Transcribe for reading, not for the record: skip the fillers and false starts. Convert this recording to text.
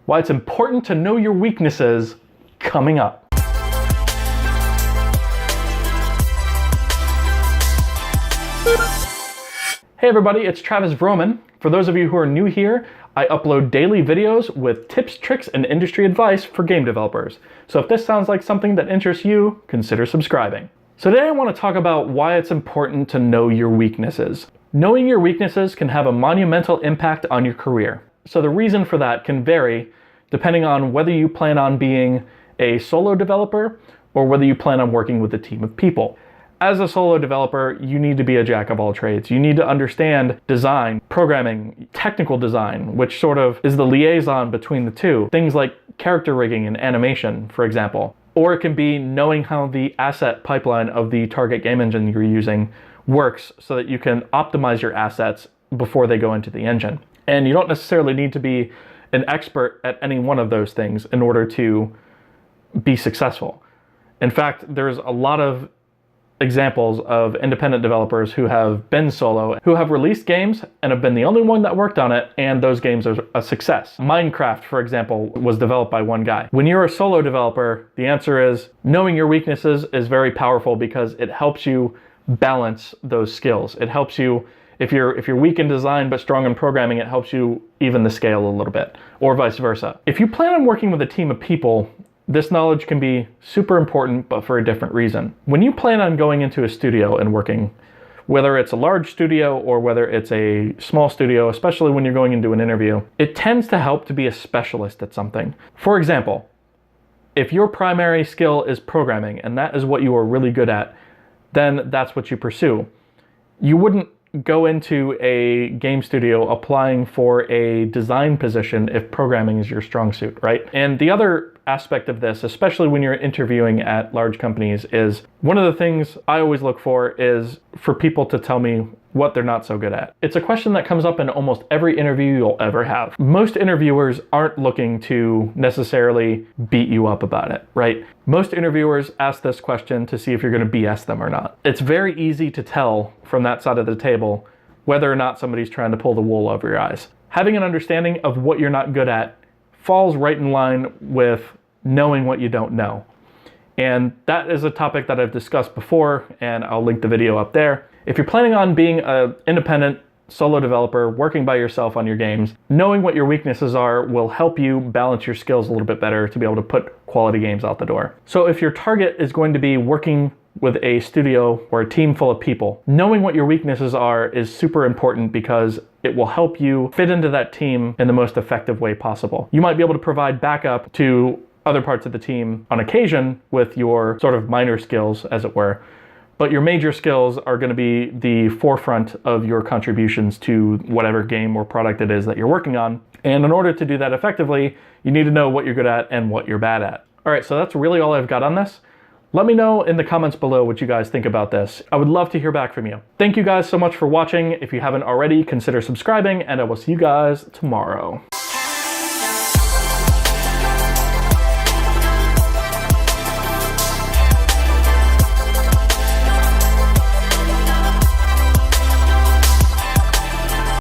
why it's important to know your weaknesses, coming up. Hey everybody, it's Travis Vroman. For those of you who are new here, I upload daily videos with tips, tricks, and industry advice for game developers. So if this sounds like something that interests you, consider subscribing. So today I want to talk about why it's important to know your weaknesses. Knowing your weaknesses can have a monumental impact on your career. So the reason for that can vary depending on whether you plan on being a solo developer or whether you plan on working with a team of people. As a solo developer, you need to be a jack of all trades. You need to understand design, programming, technical design, which sort of is the liaison between the two. Things like character rigging and animation, for example. Or it can be knowing how the asset pipeline of the target game engine you're using works so that you can optimize your assets before they go into the engine. And you don't necessarily need to be an expert at any one of those things in order to be successful. In fact, there's a lot of examples of independent developers who have been solo, who have released games and have been the only one that worked on it, and those games are a success. Minecraft, for example, was developed by one guy. When you're a solo developer, the answer is knowing your weaknesses is very powerful because it helps you balance those skills. It helps you, if you're weak in design but strong in programming, it helps you even the scale a little bit, or vice versa. If you plan on working with a team of people, this knowledge can be super important, but for a different reason. When you plan on going into a studio and working, whether it's a large studio or whether it's a small studio, especially when you're going into an interview, it tends to help to be a specialist at something. For example, if your primary skill is programming and that is what you are really good at, then that's what you pursue. You wouldn't go into a game studio applying for a design position if programming is your strong suit, right? And the other aspect of this, especially when you're interviewing at large companies, is one of the things I always look for is for people to tell me what they're not so good at. It's a question that comes up in almost every interview you'll ever have. Most interviewers aren't looking to necessarily beat you up about it, right? Most interviewers ask this question to see if you're going to BS them or not. It's very easy to tell from that side of the table whether or not somebody's trying to pull the wool over your eyes. Having an understanding of what you're not good at falls right in line with knowing what you don't know. And that is a topic that I've discussed before, and I'll link the video up there. If you're planning on being an independent solo developer, working by yourself on your games, knowing what your weaknesses are will help you balance your skills a little bit better to be able to put quality games out the door. So if your target is going to be working with a studio or a team full of people, knowing what your weaknesses are is super important because it will help you fit into that team in the most effective way possible. You might be able to provide backup to other parts of the team on occasion with your sort of minor skills, as it were, but your major skills are going to be the forefront of your contributions to whatever game or product it is that you're working on. And in order to do that effectively, you need to know what you're good at and what you're bad at. All right, so that's really all I've got on this. Let me know in the comments below what you guys think about this. I would love to hear back from you. Thank you guys so much for watching. If you haven't already, consider subscribing, and I will see you guys tomorrow.